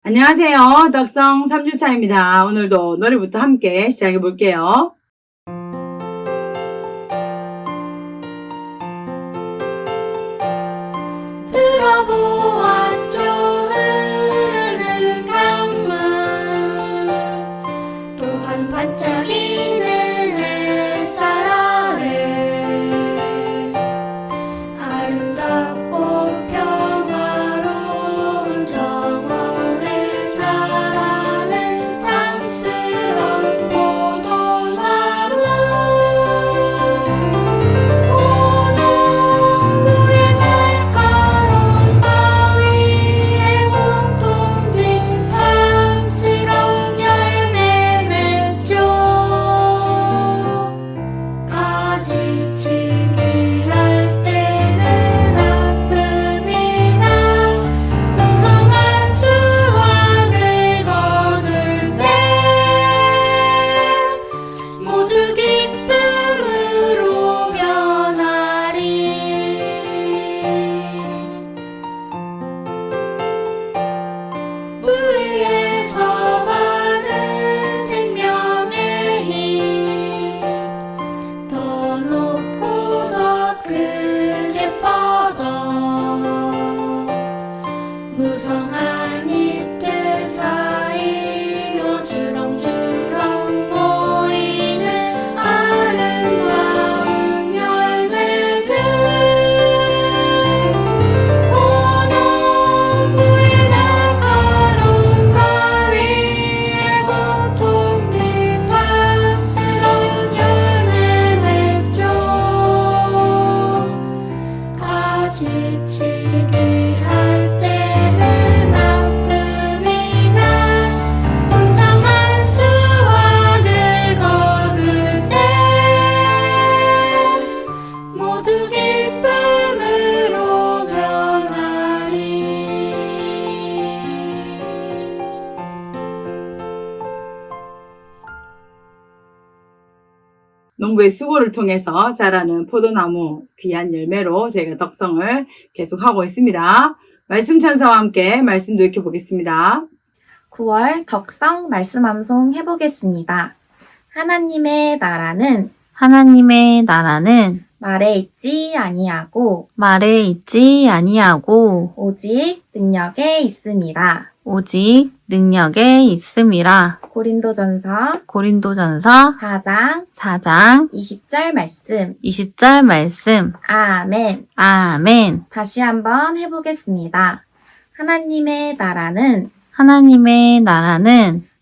안녕하세요. 덕성 3주차입니다. 오늘도 노래부터 함께 시작해 볼게요. 들어보았죠 흐르는 강물 또한 반짝이는 햇살 아래 아름답고 평화로운 정원을 자라는 탐스런 포도나무 오동부의 날카로운 바위에 공통된 탐스러운 열매 맺죠. 가지치기 할 때는 아픔이나 풍성한 수확을 거둘 때 모두 기쁨으로 변하리. 뿌리에서 받은 생명의 힘 더 높고 더 크게 뻗어 무성한 잎들 사이로 주렁주렁 보이는 아름다운 열매들 오동부의 날카로운 바위에 공통된 탐스러운 열매 맺죠. 가지치기 할 때는 아픔이나 풍성한 수확을 거둘 때 모두 기쁨으로 변하리. 농부의 수고를 통해서 자라는 포도나무 귀한 열매로 저희가 덕성을 계속하고 있습니다. 말씀 찬사와 함께 말씀도 익혀보겠습니다. 9월 덕성 말씀 암송 해보겠습니다. 하나님의 나라는 말에 있지 아니하고 말에 있지 아니하고 오직 능력에 있습니다. 오직 능력에 있음이라. 고린도전서 고린도전서 4장 4장 20절 말씀. 20절 말씀. 아멘. 아멘. 다시 한번 해보겠습니다. 하나님의 나라는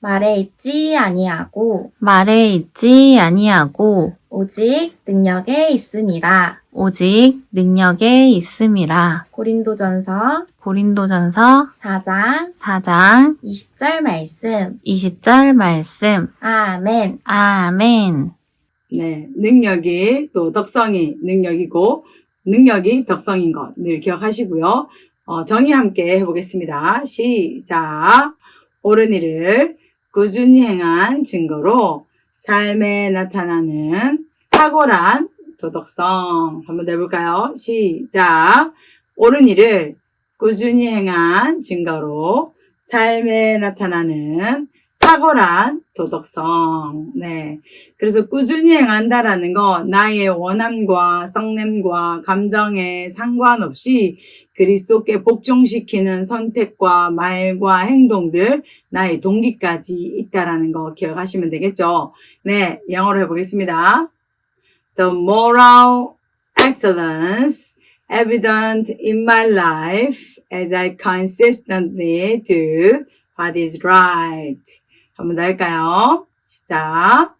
말에 있지 아니하고 말에 있지 아니하고 오직 능력에 있습니다. 오직 능력에 있음이라. 고린도전서 고린도전서 4장 4장 20절 말씀. 20절 말씀. 아멘. 아멘. 네, 능력이 또 덕성이 능력이고 능력이 덕성인 것 늘 기억하시고요. 정의 함께 해보겠습니다. 시작. 옳은 일을 꾸준히 행한 증거로 삶에 나타나는 탁월한 도덕성. 한번 해볼까요? 시작. 옳은 일을 꾸준히 행한 증거로 삶에 나타나는 탁월한 도덕성. 네. 그래서 꾸준히 행한다라는 거 나의 원함과 성냄과 감정에 상관없이 그리스도께 복종시키는 선택과 말과 행동들, 나의 동기까지 있다라는 거 기억하시면 되겠죠. 네, 영어로 해보겠습니다. The moral excellence evident in my life as I consistently do what is right. 한번 더 할까요? 시작.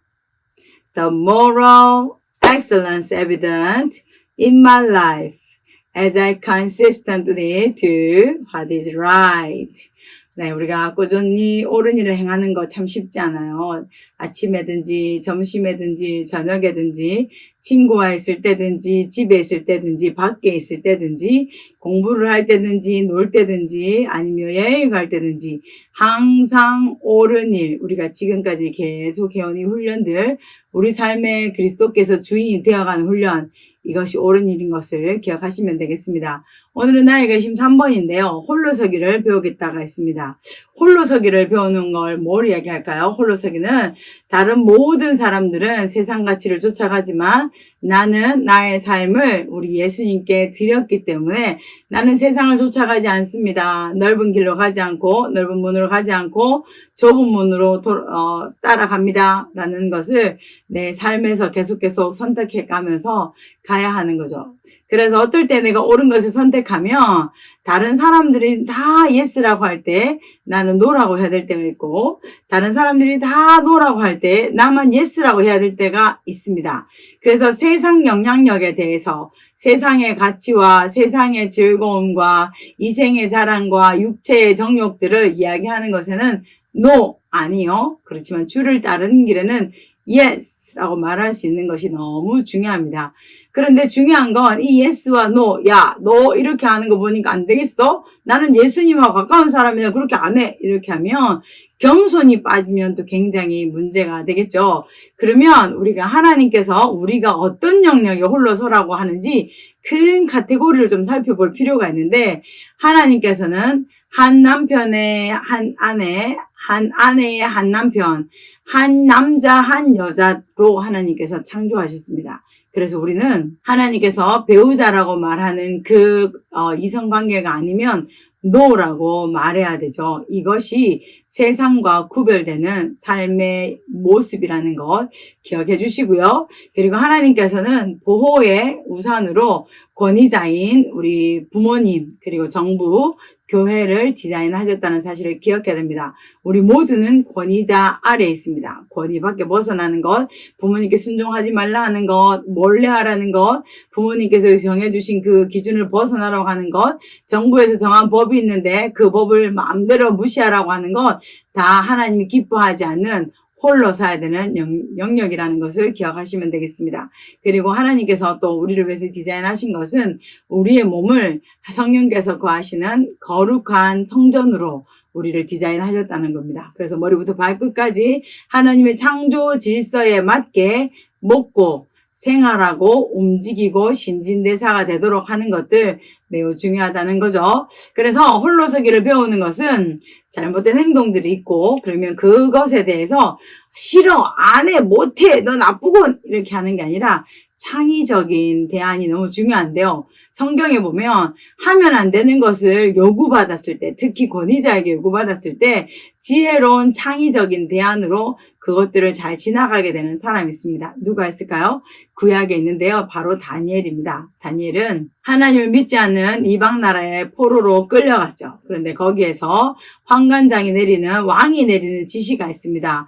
The moral excellence evident in my life as I consistently do what is right. 네, 우리가 꾸준히 옳은 일을 행하는 거 참 쉽지 않아요. 아침에든지 점심에든지 저녁에든지 친구와 있을 때든지 집에 있을 때든지 밖에 있을 때든지 공부를 할 때든지 놀 때든지 아니면 여행 갈 때든지 항상 옳은 일, 우리가 지금까지 계속 해온 이 훈련들, 우리 삶에 그리스도께서 주인이 되어가는 훈련, 이것이 옳은 일인 것을 기억하시면 되겠습니다. 오늘은 나의 결심 3번인데요. 홀로서기를 배우겠다가 있습니다. 홀로서기를 배우는 걸 뭘 이야기할까요? 홀로서기는 다른 모든 사람들은 세상 가치를 쫓아가지만 나는 나의 삶을 우리 예수님께 드렸기 때문에 나는 세상을 쫓아가지 않습니다. 넓은 길로 가지 않고 넓은 문으로 가지 않고 좁은 문으로 따라갑니다. 라는 것을 내 삶에서 계속 선택해 가면서 가야 하는 거죠. 그래서 어떨 때 내가 옳은 것을 선택하면 다른 사람들이 다 예스라고 할 때 나는 노라고 해야 될 때가 있고 다른 사람들이 다 노라고 할 때 나만 예스라고 해야 될 때가 있습니다. 그래서 세상 영향력에 대해서 세상의 가치와 세상의 즐거움과 이생의 자랑과 육체의 정욕들을 이야기하는 것에는 no, 아니요. 그렇지만 주를 따르는 길에는 yes 라고 말할 수 있는 것이 너무 중요합니다. 그런데 중요한 건 이 yes와 no, 야, 너 이렇게 하는 거 보니까 안 되겠어? 나는 예수님하고 가까운 사람이야. 그렇게 안 해. 이렇게 하면 겸손이 빠지면 또 굉장히 문제가 되겠죠. 그러면 우리가 하나님께서 우리가 어떤 영역에 홀로서라고 하는지 큰 카테고리를 좀 살펴볼 필요가 있는데 하나님께서는 한 남편의 한 아내, 한 아내의 한 남편, 한 남자, 한 여자로 하나님께서 창조하셨습니다. 그래서 우리는 하나님께서 배우자라고 말하는 그 이성관계가 아니면 no라고 말해야 되죠. 이것이 세상과 구별되는 삶의 모습이라는 것 기억해 주시고요. 그리고 하나님께서는 보호의 우선으로 권위자인 우리 부모님 그리고 정부, 교회를 디자인하셨다는 사실을 기억해야 됩니다. 우리 모두는 권위자 아래에 있습니다. 권위 밖에 벗어나는 것, 부모님께 순종하지 말라 하는 것, 몰래 하라는 것, 부모님께서 정해주신 그 기준을 벗어나라고 하는 것, 정부에서 정한 법이 있는데 그 법을 마음대로 무시하라고 하는 것, 다 하나님이 기뻐하지 않는 홀로 서야 되는 영역이라는 것을 기억하시면 되겠습니다. 그리고 하나님께서 또 우리를 위해서 디자인하신 것은 우리의 몸을 성령께서 거하시는 거룩한 성전으로 우리를 디자인하셨다는 겁니다. 그래서 머리부터 발끝까지 하나님의 창조 질서에 맞게 먹고 생활하고 움직이고 신진대사가 되도록 하는 것들 매우 중요하다는 거죠. 그래서 홀로서기를 배우는 것은 잘못된 행동들이 있고 그러면 그것에 대해서 싫어, 안 해, 못해, 너 나쁘군 이렇게 하는 게 아니라 창의적인 대안이 너무 중요한데요. 성경에 보면 하면 안 되는 것을 요구받았을 때 특히 권위자에게 요구받았을 때 지혜로운 창의적인 대안으로 그것들을 잘 지나가게 되는 사람이 있습니다. 누가 있을까요? 구약에 있는데요. 바로 다니엘입니다. 다니엘은 하나님을 믿지 않는 이방 나라의 포로로 끌려갔죠. 그런데 거기에서 환관장이 내리는 왕이 내리는 지시가 있습니다.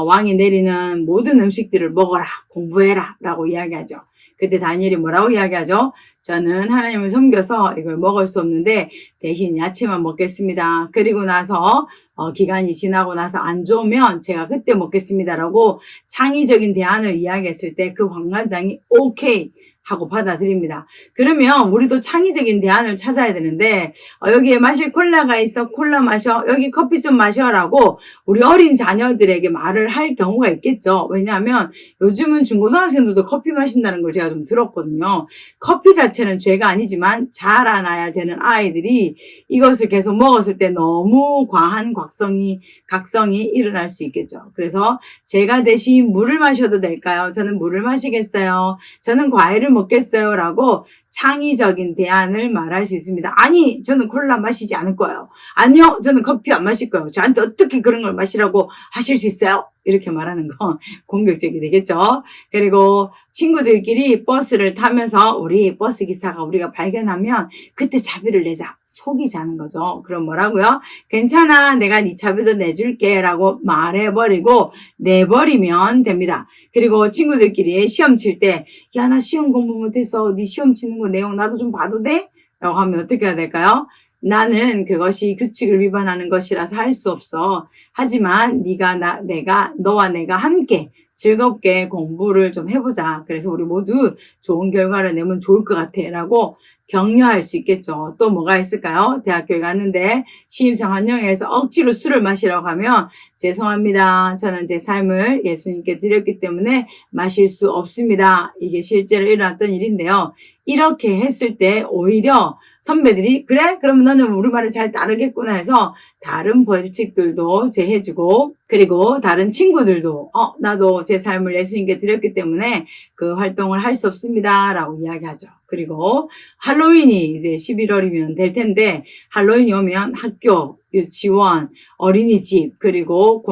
왕이 내리는 모든 음식들을 먹어라, 공부해라 라고 이야기하죠. 그때 다니엘이 뭐라고 이야기하죠? 저는 하나님을 섬겨서 이걸 먹을 수 없는데 대신 야채만 먹겠습니다. 그리고 나서 기간이 지나고 나서 안 좋으면 제가 그때 먹겠습니다라고 창의적인 대안을 이야기했을 때 그 환관장이 오케이 하고 받아들입니다. 그러면 우리도 창의적인 대안을 찾아야 되는데 여기에 마실 콜라가 있어, 콜라 마셔, 여기 커피 좀 마셔라고 우리 어린 자녀들에게 말을 할 경우가 있겠죠. 왜냐하면 요즘은 중고등학생들도 커피 마신다는 걸 제가 좀 들었거든요. 커피 자체는 죄가 아니지만 자라나야 되는 아이들이 이것을 계속 먹었을 때 너무 과한 각성이 일어날 수 있겠죠. 그래서 제가 대신 물을 마셔도 될까요? 저는 물을 마시겠어요. 저는 과일을 먹겠어요 라고 창의적인 대안을 말할 수 있습니다. 아니, 저는 콜라 마시지 않을 거예요. 아니요, 저는 커피 안 마실 거예요. 저한테 어떻게 그런 걸 마시라고 하실 수 있어요? 이렇게 말하는 건 공격적이 되겠죠. 그리고 친구들끼리 버스를 타면서 우리 버스 기사가 우리가 발견하면 그때 차비를 내자. 속이 자는 거죠. 그럼 뭐라고요? 괜찮아, 내가 네 차비도 내줄게 라고 말해버리고 내버리면 됩니다. 그리고 친구들끼리 시험 칠 때 야, 나 시험 공부 못해서 네 시험 치는 거 내용 나도 좀 봐도 돼? 라고 하면 어떻게 해야 될까요? 나는 그것이 규칙을 위반하는 것이라서 할 수 없어. 하지만 너와 내가 함께 즐겁게 공부를 좀 해보자. 그래서 우리 모두 좋은 결과를 내면 좋을 것 같아. 라고 격려할 수 있겠죠. 또 뭐가 있을까요? 대학교에 갔는데 신입생 한 명에서 억지로 술을 마시라고 하면 죄송합니다. 저는 제 삶을 예수님께 드렸기 때문에 마실 수 없습니다. 이게 실제로 일어났던 일인데요. 이렇게 했을 때 오히려 선배들이 그래? 그러면 너는 우리 말을 잘 따르겠구나 해서 다른 벌칙들도 제해주고 그리고 다른 친구들도 나도 제 삶을 예수님께 드렸기 때문에 그 활동을 할 수 없습니다 라고 이야기하죠. 그리고 할로윈이 이제 11월이면 될 텐데 할로윈이 오면 학교, 유치원, 어린이집 그리고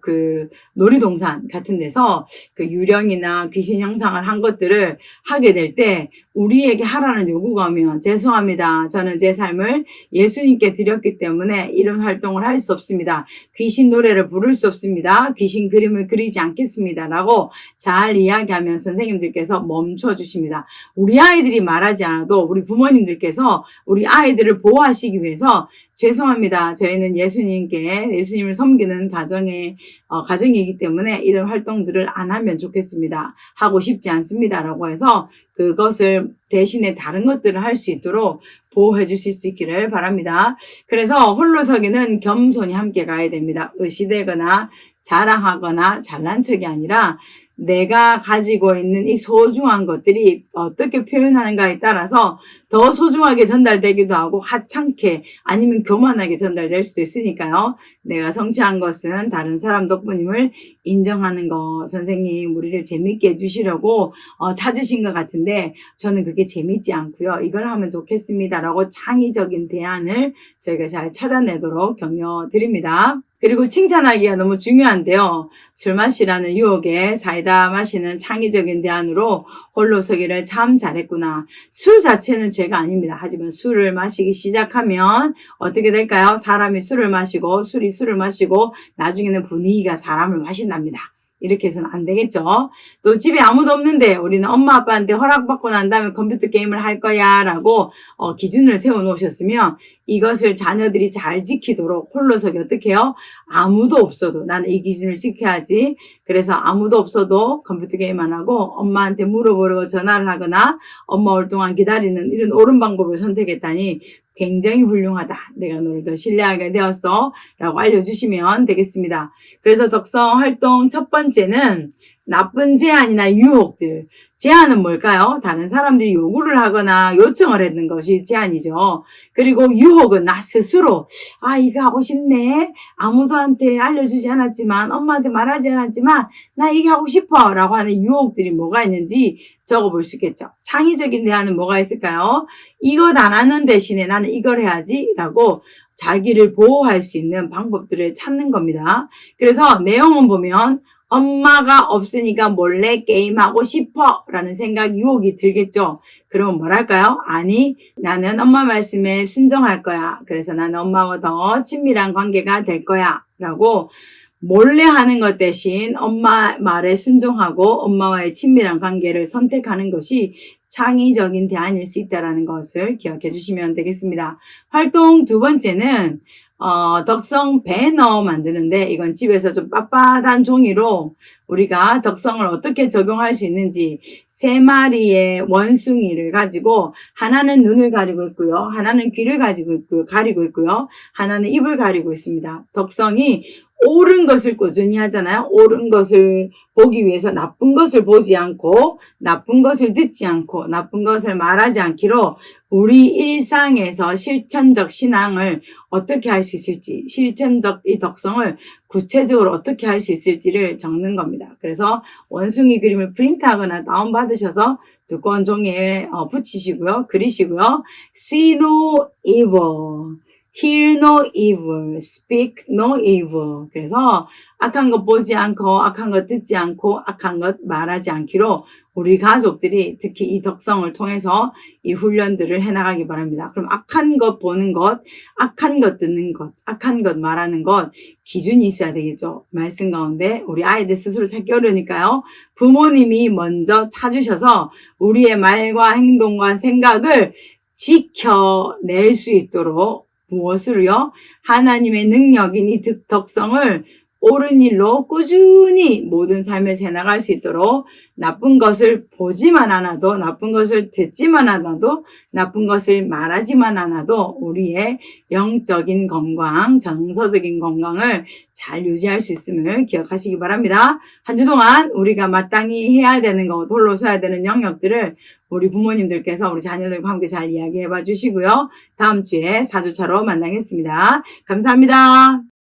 그 놀이동산 같은 데서 그 유령이나 귀신 형상을 한 것들을 하게 될 때 우리에게 하라는 요구가 오면 죄송합니다. 저는 제 삶을 예수님께 드렸기 때문에 이런 활동을 할 수 없습니다. 귀신 노래를 부를 수 없습니다. 귀신 그림을 그리지 않겠습니다. 라고 잘 이야기하면 선생님들께서 멈춰주십니다. 우리 아이들이 말하지 않아도 우리 부모님들께서 우리 아이들을 보호하시기 위해서 죄송합니다. 저희는 예수님을 섬기는 가정이기 때문에 이런 활동들을 안 하면 좋겠습니다. 하고 싶지 않습니다. 라고 해서 그것을 대신에 다른 것들을 할 수 있도록 보호해 주실 수 있기를 바랍니다. 그래서 홀로서기는 겸손히 함께 가야 됩니다. 의시되거나 자랑하거나 잘난 척이 아니라 내가 가지고 있는 이 소중한 것들이 어떻게 표현하는가에 따라서 더 소중하게 전달되기도 하고 하찮게 아니면 교만하게 전달될 수도 있으니까요. 내가 성취한 것은 다른 사람 덕분임을 인정하는 거 선생님 우리를 재밌게 해주시려고 찾으신 것 같은데 저는 그게 재밌지 않고요. 이걸 하면 좋겠습니다 라고 창의적인 대안을 저희가 잘 찾아내도록 격려드립니다. 그리고 칭찬하기가 너무 중요한데요. 술 마시라는 유혹에 사이다 마시는 창의적인 대안으로 홀로서기를 참 잘했구나. 술 자체는 죄가 아닙니다. 하지만 술을 마시기 시작하면 어떻게 될까요? 사람이 술을 마시고 술이 술을 마시고 나중에는 분위기가 사람을 마신답니다. 이렇게 해서는 안 되겠죠. 또 집에 아무도 없는데 우리는 엄마 아빠한테 허락받고 난 다음에 컴퓨터 게임을 할 거야 라고 기준을 세워 놓으셨으면 이것을 자녀들이 잘 지키도록 홀로서기 어떻게 해요? 아무도 없어도 나는 이 기준을 지켜야지. 그래서 아무도 없어도 컴퓨터 게임 안 하고 엄마한테 물어보려고 전화를 하거나 엄마 올 동안 기다리는 이런 옳은 방법을 선택했다니 굉장히 훌륭하다. 내가 너를 더 신뢰하게 되었어. 라고 알려주시면 되겠습니다. 그래서 덕성 활동 첫 번째는 나쁜 제안이나 유혹들. 제안은 뭘까요? 다른 사람들이 요구를 하거나 요청을 했는 것이 제안이죠. 그리고 유혹은 나 스스로 이거 하고 싶네. 아무도한테 알려주지 않았지만 엄마한테 말하지 않았지만 나 이게 하고 싶어 라고 하는 유혹들이 뭐가 있는지 적어볼 수 있겠죠. 창의적인 대안은 뭐가 있을까요? 이것 안 하는 대신에 나는 이걸 해야지 라고 자기를 보호할 수 있는 방법들을 찾는 겁니다. 그래서 내용은 보면 엄마가 없으니까 몰래 게임하고 싶어 라는 생각 유혹이 들겠죠. 그러면 뭐랄까요? 아니 나는 엄마 말씀에 순종할 거야. 그래서 나는 엄마와 더 친밀한 관계가 될 거야 라고 몰래 하는 것 대신 엄마 말에 순종하고 엄마와의 친밀한 관계를 선택하는 것이 창의적인 대안일 수 있다는 것을 기억해 주시면 되겠습니다. 활동 두 번째는 덕성 배너 만드는데 이건 집에서 좀 빳빳한 종이로 우리가 덕성을 어떻게 적용할 수 있는지 3마리의 원숭이를 가지고 하나는 눈을 가리고 있고요. 하나는 귀를 가리고 있고요. 하나는 입을 가리고 있습니다. 덕성이 옳은 것을 꾸준히 하잖아요. 옳은 것을 보기 위해서 나쁜 것을 보지 않고 나쁜 것을 듣지 않고 나쁜 것을 말하지 않기로 우리 일상에서 실천적 신앙을 어떻게 할 수 있을지 실천적 이 덕성을 구체적으로 어떻게 할 수 있을지를 적는 겁니다. 그래서 원숭이 그림을 프린트하거나 다운받으셔서 두꺼운 종이에 붙이시고요. 그리시고요. See no evil. Hear no evil, speak no evil. 그래서 악한 것 보지 않고 악한 것 듣지 않고 악한 것 말하지 않기로 우리 가족들이 특히 이 덕성을 통해서 이 훈련들을 해나가기 바랍니다. 그럼 악한 것 보는 것, 악한 것 듣는 것, 악한 것 말하는 것 기준이 있어야 되겠죠. 말씀 가운데 우리 아이들 스스로 찾기 어려우니까요. 부모님이 먼저 찾으셔서 우리의 말과 행동과 생각을 지켜낼 수 있도록 무엇으로요? 하나님의 능력인 이 덕성을 옳은 일로 꾸준히 모든 삶을 지나갈 수 있도록 나쁜 것을 보지만 않아도, 나쁜 것을 듣지만 않아도, 나쁜 것을 말하지만 않아도 우리의 영적인 건강, 정서적인 건강을 잘 유지할 수 있음을 기억하시기 바랍니다. 한 주 동안 우리가 마땅히 해야 되는 것, 홀로 서야 되는 영역들을 우리 부모님들께서 우리 자녀들과 함께 잘 이야기해 봐 주시고요. 다음 주에 4주차로 만나겠습니다. 감사합니다.